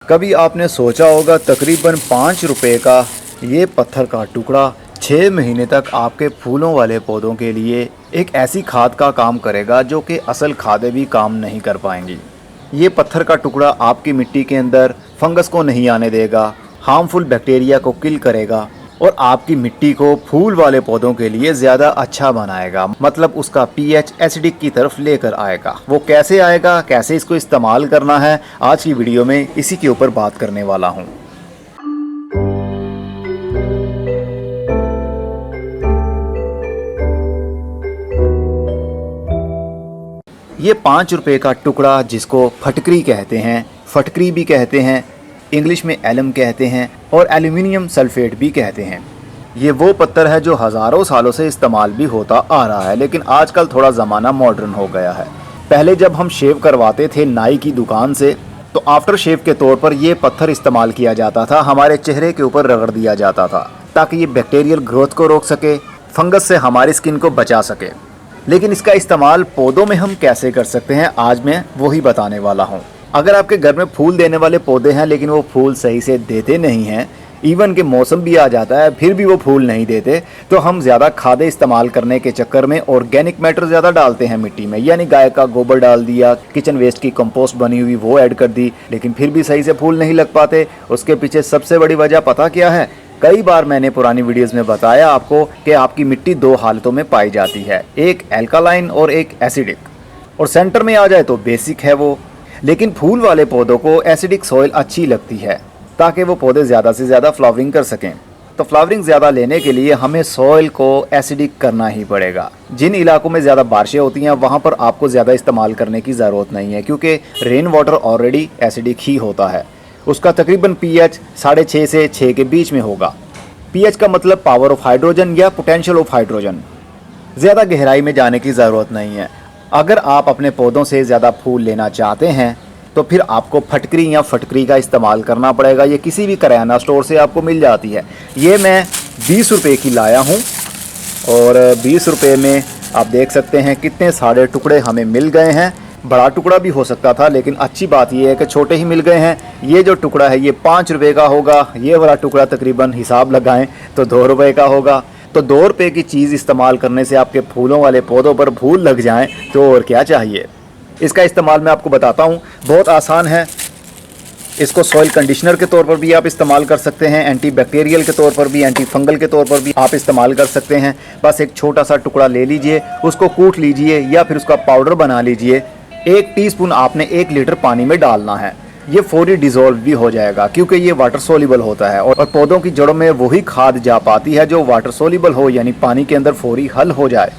कभी आपने सोचा होगा तकरीबन 5 रुपए का ये पत्थर का टुकड़ा 6 महीने तक आपके फूलों वाले पौधों के लिए एक ऐसी खाद का काम करेगा जो कि असल खादें भी काम नहीं कर पाएंगी। ये पत्थर का टुकड़ा आपकी मिट्टी के अंदर फंगस को नहीं आने देगा, हार्मफुल बैक्टीरिया को किल करेगा और आपकी मिट्टी को फूल वाले पौधों के लिए ज़्यादा अच्छा बनाएगा। मतलब उसका पीएच एसिडिक की तरफ लेकर आएगा। वो कैसे आएगा, कैसे इसको इस्तेमाल करना है, आज की वीडियो में इसी के ऊपर बात करने वाला हूँ। ये 5 रुपए का टुकड़ा जिसको फटकरी कहते हैं, फटकरी भी कहते हैं, इंग्लिश में एलम कहते हैं और एल्यूमिनियम सल्फेट भी कहते हैं। ये वो पत्थर है जो हज़ारों सालों से इस्तेमाल भी होता आ रहा है, लेकिन आजकल थोड़ा ज़माना मॉडर्न हो गया है। पहले जब हम शेव करवाते थे नाई की दुकान से तो आफ्टर शेव के तौर पर ये पत्थर इस्तेमाल किया जाता था, हमारे चेहरे के ऊपर रगड़ दिया जाता था ताकि ये बैक्टीरियल ग्रोथ को रोक सके, फंगस से हमारी स्किन को बचा सके। लेकिन इसका इस्तेमाल पौधों में हम कैसे कर सकते हैं, आज मैं वही बताने वाला हूँ। अगर आपके घर में फूल देने वाले पौधे हैं लेकिन वो फूल सही से देते नहीं हैं, इवन के मौसम भी आ जाता है फिर भी वो फूल नहीं देते, तो हम ज़्यादा खादें इस्तेमाल करने के चक्कर में ऑर्गेनिक मैटर ज़्यादा डालते हैं मिट्टी में, यानी गाय का गोबर डाल दिया, किचन वेस्ट की कंपोस्ट बनी हुई वो ऐड कर दी, लेकिन फिर भी सही से फूल नहीं लग पाते। उसके पीछे सबसे बड़ी वजह पता क्या है? कई बार मैंने पुरानी वीडियोस में बताया आपको कि आपकी मिट्टी 2 हालतों में पाई जाती है, एक एल्कालाइन और एक एसिडिक, और सेंटर में आ जाए तो बेसिक है वो। लेकिन फूल वाले पौधों को एसिडिक सॉइल अच्छी लगती है ताकि वो पौधे ज़्यादा से ज़्यादा फ्लावरिंग कर सकें। तो फ्लावरिंग ज़्यादा लेने के लिए हमें सॉइल को एसिडिक करना ही पड़ेगा। जिन इलाकों में ज़्यादा बारिशें होती हैं वहाँ पर आपको ज़्यादा इस्तेमाल करने की ज़रूरत नहीं है, क्योंकि रेन वाटर ऑलरेडी एसिडिक ही होता है। उसका तकरीबन पीएच 6.5 से 6 के बीच में होगा। पीएच का मतलब पावर ऑफ हाइड्रोजन या पोटेंशियल ऑफ हाइड्रोजन। ज़्यादा गहराई में जाने की ज़रूरत नहीं है। अगर आप अपने पौधों से ज़्यादा फूल लेना चाहते हैं तो फिर आपको फटकरी या फटकरी का इस्तेमाल करना पड़ेगा। ये किसी भी किराना स्टोर से आपको मिल जाती है। ये मैं 20 रुपये की लाया हूँ और 20 रुपये में आप देख सकते हैं कितने सारे टुकड़े हमें मिल गए हैं। बड़ा टुकड़ा भी हो सकता था, लेकिन अच्छी बात यह है कि छोटे ही मिल गए हैं। ये जो टुकड़ा है ये 5 रुपये का होगा। ये वाला टुकड़ा तकरीबन हिसाब लगाएं तो 2 रुपये का होगा। तो 2 रुपये की चीज़ इस्तेमाल करने से आपके फूलों वाले पौधों पर फूल लग जाएं तो और क्या चाहिए। इसका इस्तेमाल मैं आपको बताता हूँ, बहुत आसान है। इसको सॉइल कंडीशनर के तौर पर भी आप इस्तेमाल कर सकते हैं, एंटी बैक्टीरियल के तौर पर भी, एंटी फंगल के तौर पर भी आप इस्तेमाल कर सकते हैं। बस एक छोटा सा टुकड़ा ले लीजिए, उसको कूट लीजिए या फिर उसका पाउडर बना लीजिए। 1 टीस्पून आपने 1 लीटर पानी में डालना है। ये फौरी डिज़ोल्व भी हो जाएगा क्योंकि ये वाटर सोल्यूबल होता है और पौधों की जड़ों में वही खाद जा पाती है जो वाटर सोल्यूबल हो, यानी पानी के अंदर फौरी हल हो जाए।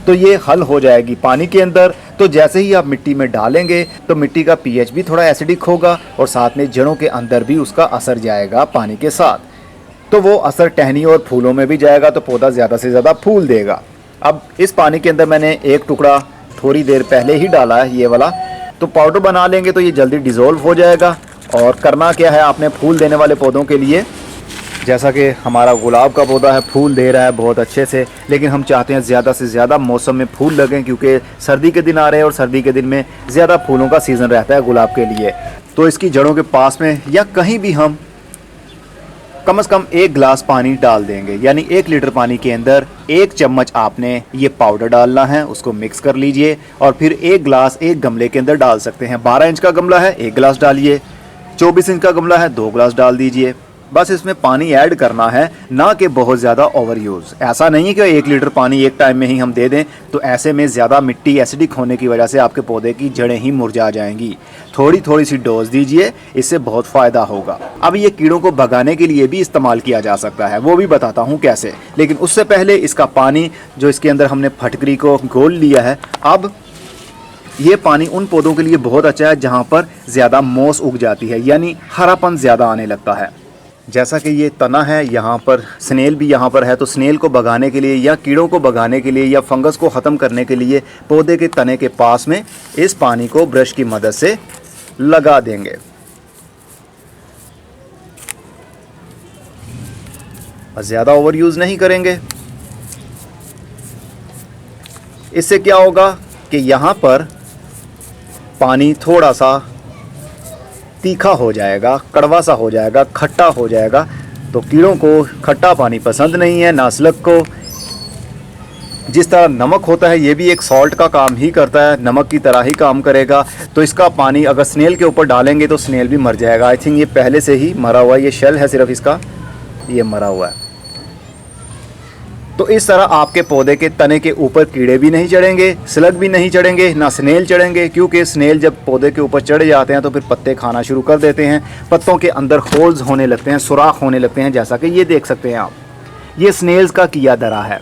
तो ये हल हो जाएगी पानी के अंदर। तो जैसे ही आप मिट्टी में डालेंगे तो मिट्टी का पीएच भी थोड़ा एसिडिक होगा और साथ में जड़ों के अंदर भी उसका असर जाएगा पानी के साथ। तो वो असर टहनी और फूलों में भी जाएगा तो पौधा ज़्यादा से ज़्यादा फूल देगा। अब इस पानी के अंदर मैंने 1 टुकड़ा थोड़ी देर पहले ही डाला है, ये वाला। तो पाउडर बना लेंगे तो ये जल्दी डिज़ोल्व हो जाएगा। और करना क्या है आपने फूल देने वाले पौधों के लिए, जैसा कि हमारा गुलाब का पौधा है, फूल दे रहा है बहुत अच्छे से, लेकिन हम चाहते हैं ज़्यादा से ज़्यादा मौसम में फूल लगें क्योंकि सर्दी के दिन आ रहे हैं और सर्दी के दिन में ज़्यादा फूलों का सीज़न रहता है गुलाब के लिए। तो इसकी जड़ों के पास में या कहीं भी हम कम से कम 1 गिलास पानी डाल देंगे, यानी 1 लीटर पानी के अंदर 1 चम्मच आपने ये पाउडर डालना है। उसको मिक्स कर लीजिए और फिर 1 गिलास एक गमले के अंदर डाल सकते हैं। 12 इंच का गमला है 1 गिलास डालिए, 24 इंच का गमला है 2 गिलास डाल दीजिए। बस इसमें पानी ऐड करना है, ना कि बहुत ज़्यादा ओवर यूज़। ऐसा नहीं है कि 1 लीटर पानी एक टाइम में ही हम दे दें, तो ऐसे में ज़्यादा मिट्टी एसिडिक होने की वजह से आपके पौधे की जड़ें ही मुरझा जाएंगी। थोड़ी थोड़ी सी डोज दीजिए, इससे बहुत फ़ायदा होगा। अब ये कीड़ों को भगाने के लिए भी इस्तेमाल किया जा सकता है, वो भी बताता हूँ कैसे। लेकिन उससे पहले इसका पानी जो इसके अंदर हमने फटकरी को घोल लिया है, अब ये पानी उन पौधों के लिए बहुत अच्छा है जहाँ पर ज़्यादा मोस उग जाती है, यानी हरापन ज़्यादा आने लगता है। जैसा कि ये तना है, यहाँ पर स्नेल भी यहाँ पर है, तो स्नेल को भगाने के लिए या कीड़ों को भगाने के लिए या फंगस को ख़त्म करने के लिए पौधे के तने के पास में इस पानी को ब्रश की मदद से लगा देंगे। ज़्यादा ओवर यूज़ नहीं करेंगे। इससे क्या होगा कि यहाँ पर पानी थोड़ा सा तीखा हो जाएगा, कड़वा सा हो जाएगा, खट्टा हो जाएगा। तो कीड़ों को खट्टा पानी पसंद नहीं है, ना स्लग को। जिस तरह नमक होता है ये भी एक सॉल्ट का काम ही करता है, नमक की तरह ही काम करेगा। तो इसका पानी अगर स्नेल के ऊपर डालेंगे तो स्नेल भी मर जाएगा। आई थिंक ये पहले से ही मरा हुआ है, ये शेल है सिर्फ इसका, ये मरा हुआ है। तो इस तरह आपके पौधे के तने के ऊपर कीड़े भी नहीं चढ़ेंगे, स्लग भी नहीं चढ़ेंगे, ना स्नेल चढ़ेंगे, क्योंकि स्नेल जब पौधे के ऊपर चढ़ जाते हैं तो फिर पत्ते खाना शुरू कर देते हैं, पत्तों के अंदर होल्स होने लगते हैं, सुराख होने लगते हैं, जैसा कि ये देख सकते हैं आप। ये स्नेल्स का किया धरा है।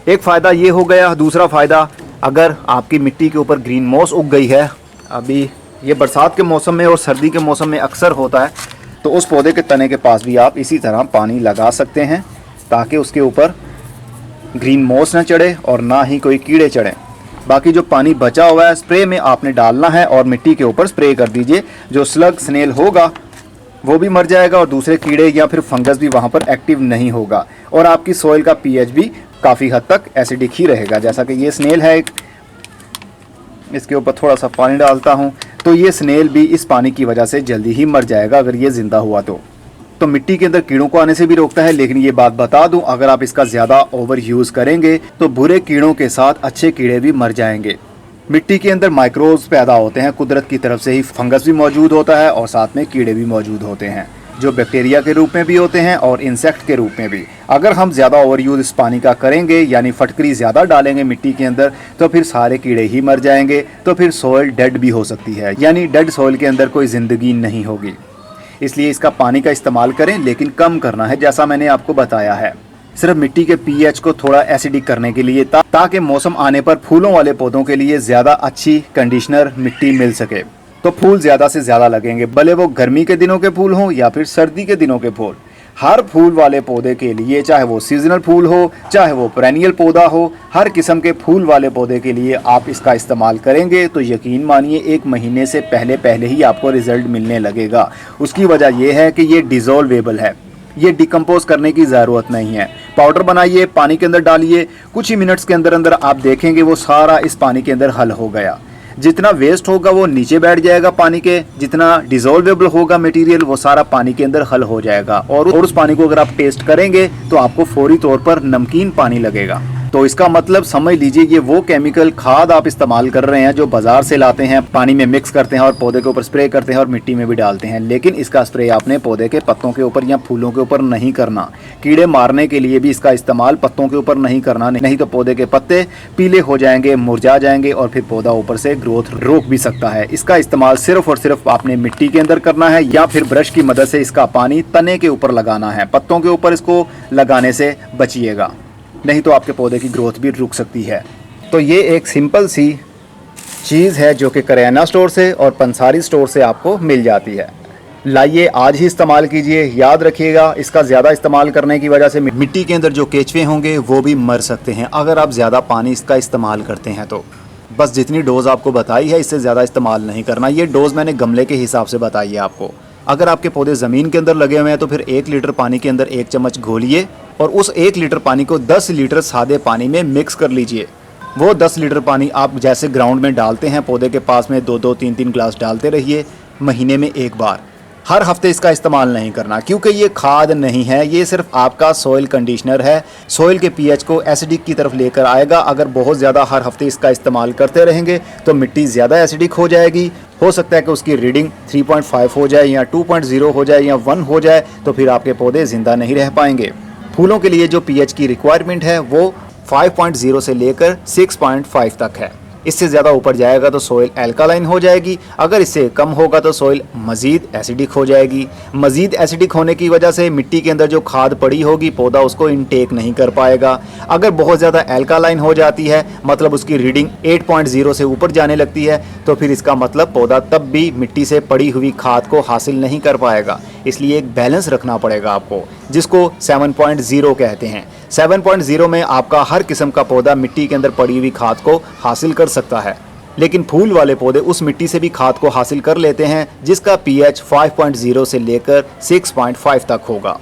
एक फ़ायदा ये हो गया। दूसरा फ़ायदा, अगर आपकी मिट्टी के ऊपर ग्रीन मॉस उग गई है, अभी ये बरसात के मौसम में और सर्दी के मौसम में अक्सर होता है, तो उस पौधे के तने के पास भी आप इसी तरह पानी लगा सकते हैं ताकि उसके ऊपर ग्रीन मॉस ना चढ़े और ना ही कोई कीड़े चढ़ें। बाकी जो पानी बचा हुआ है स्प्रे में आपने डालना है और मिट्टी के ऊपर स्प्रे कर दीजिए। जो स्लग स्नेल होगा वो भी मर जाएगा और दूसरे कीड़े या फिर फंगस भी वहाँ पर एक्टिव नहीं होगा, और आपकी सॉइल का पीएच भी काफ़ी हद तक एसिडिक ही रहेगा। जैसा कि ये स्नेल है, इसके ऊपर थोड़ा सा पानी डालता हूँ, तो ये स्नेल भी इस पानी की वजह से जल्दी ही मर जाएगा अगर ये ज़िंदा हुआ तो मिट्टी के अंदर कीड़ों को आने से भी रोकता है। लेकिन ये बात बता दूं, अगर आप इसका ज़्यादा ओवर यूज़ करेंगे तो बुरे कीड़ों के साथ अच्छे कीड़े भी मर जाएंगे। मिट्टी के अंदर माइक्रोब्स पैदा होते हैं, कुदरत की तरफ से ही फंगस भी मौजूद होता है और साथ में कीड़े भी मौजूद होते हैं, जो बैक्टीरिया के रूप में भी होते हैं और इंसेक्ट के रूप में भी। अगर हम ज़्यादा ओवर यूज़ इस पानी का करेंगे, यानी फटकरी ज़्यादा डालेंगे मिट्टी के अंदर, तो फिर सारे कीड़े ही मर जाएंगे, तो फिर सॉइल डेड भी हो सकती है, यानी डेड सॉइल के अंदर कोई ज़िंदगी नहीं होगी। इसलिए इसका पानी का इस्तेमाल करें, लेकिन कम करना है, जैसा मैंने आपको बताया है। सिर्फ मिट्टी के पीएच को थोड़ा एसिडिक करने के लिए, ताकि मौसम आने पर फूलों वाले पौधों के लिए ज़्यादा अच्छी कंडीशनर मिट्टी मिल सके, तो फूल ज़्यादा से ज़्यादा लगेंगे, भले वो गर्मी के दिनों के फूल हों या फिर सर्दी के दिनों के फूल। हर फूल वाले पौधे के लिए, चाहे वो सीजनल फूल हो, चाहे वो पेरेनियल पौधा हो, हर किस्म के फूल वाले पौधे के लिए आप इसका इस्तेमाल करेंगे तो यकीन मानिए 1 महीने से पहले पहले ही आपको रिजल्ट मिलने लगेगा। उसकी वजह यह है कि ये डिज़ोल्वेबल है, ये डिकम्पोज करने की ज़रूरत नहीं है। पाउडर बनाइए, पानी के अंदर डालिए, कुछ ही मिनट्स के अंदर अंदर आप देखेंगे वो सारा इस पानी के अंदर हल हो गया। जितना वेस्ट होगा वो नीचे बैठ जाएगा पानी के, जितना डिसॉल्वेबल होगा मटेरियल वो सारा पानी के अंदर हल हो जाएगा, और उस पानी को अगर आप टेस्ट करेंगे तो आपको फौरी तौर पर नमकीन पानी लगेगा। तो इसका मतलब समझ लीजिए ये वो केमिकल खाद आप इस्तेमाल कर रहे हैं जो बाजार से लाते हैं, पानी में मिक्स करते हैं और पौधे के ऊपर स्प्रे करते हैं और मिट्टी में भी डालते हैं। लेकिन इसका स्प्रे आपने पौधे के पत्तों के ऊपर या फूलों के ऊपर नहीं करना। कीड़े मारने के लिए भी इसका इस्तेमाल पत्तों के ऊपर नहीं करना, नहीं तो पौधे के पत्ते पीले हो जाएंगे, मुरझा जाएंगे और फिर पौधा ऊपर से ग्रोथ रोक भी सकता है। इसका इस्तेमाल सिर्फ और सिर्फ आपने मिट्टी के अंदर करना है, या फिर ब्रश की मदद से इसका पानी तने के ऊपर लगाना है। पत्तों के ऊपर इसको लगाने से बचिएगा, नहीं तो आपके पौधे की ग्रोथ भी रुक सकती है। तो ये एक सिंपल सी चीज़ है जो कि करियाना स्टोर से और पंसारी स्टोर से आपको मिल जाती है। लाइए आज ही इस्तेमाल कीजिए। याद रखिएगा, इसका ज़्यादा इस्तेमाल करने की वजह से मिट्टी के अंदर जो केचुए होंगे वो भी मर सकते हैं अगर आप ज़्यादा पानी इसका इस्तेमाल करते हैं। तो बस जितनी डोज़ आपको बताई है इससे ज़्यादा इस्तेमाल नहीं करना। ये डोज़ मैंने गमले के हिसाब से बताई है आपको। अगर आपके पौधे ज़मीन के अंदर लगे हुए हैं तो फिर 1 लीटर पानी के अंदर 1 चम्मच घोलिए और उस 1 लीटर पानी को 10 लीटर सादे पानी में मिक्स कर लीजिए। वो 10 लीटर पानी आप जैसे ग्राउंड में डालते हैं पौधे के पास में 2-2, 3-3 ग्लास डालते रहिए, महीने में 1 बार। हर हफ्ते इसका इस्तेमाल नहीं करना, क्योंकि ये खाद नहीं है, ये सिर्फ आपका सॉइल कंडीशनर है। सॉइल के पीएच को एसिडिक की तरफ लेकर आएगा। अगर बहुत ज़्यादा हर हफ्ते इसका इस्तेमाल करते रहेंगे तो मिट्टी ज़्यादा एसिडिक हो जाएगी। हो सकता है कि उसकी रीडिंग 3.5 हो जाए या 2.0 हो जाए या 1 हो जाए, तो फिर आपके पौधे ज़िंदा नहीं रह पाएंगे। फूलों के लिए जो पीएच की रिक्वायरमेंट है वो 5.0 से लेकर 6.5 तक है। इससे ज़्यादा ऊपर जाएगा तो सॉइल एल्कालाइन हो जाएगी, अगर इससे कम होगा तो सॉइल मज़ीद एसिडिक हो जाएगी। मज़ीद एसिडिक होने की वजह से मिट्टी के अंदर जो खाद पड़ी होगी पौधा उसको इनटेक नहीं कर पाएगा। अगर बहुत ज़्यादा एल्कालाइन हो जाती है, मतलब उसकी रीडिंग 8.0 से ऊपर जाने लगती है, तो फिर इसका मतलब पौधा तब भी मिट्टी से पड़ी हुई खाद को हासिल नहीं कर पाएगा। इसलिए एक बैलेंस रखना पड़ेगा आपको, जिसको 7.0 कहते हैं। 7.0 में आपका हर किस्म का पौधा मिट्टी के अंदर पड़ी हुई खाद को हासिल कर सकता है, लेकिन फूल वाले पौधे उस मिट्टी से भी खाद को हासिल कर लेते हैं जिसका पीएच 5.0 से लेकर 6.5 तक होगा।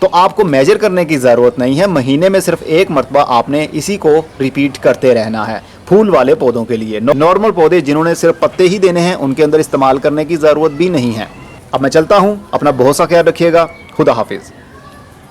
तो आपको मेजर करने की ज़रूरत नहीं है, महीने में सिर्फ 1 मरतबा आपने इसी को रिपीट करते रहना है फूल वाले पौधों के लिए। नॉर्मल पौधे जिन्होंने सिर्फ पत्ते ही देने हैं उनके अंदर इस्तेमाल करने की ज़रूरत भी नहीं है। अब मैं चलता हूँ, अपना बहुत सा ख्याल रखिएगा। खुदा हाफिज़।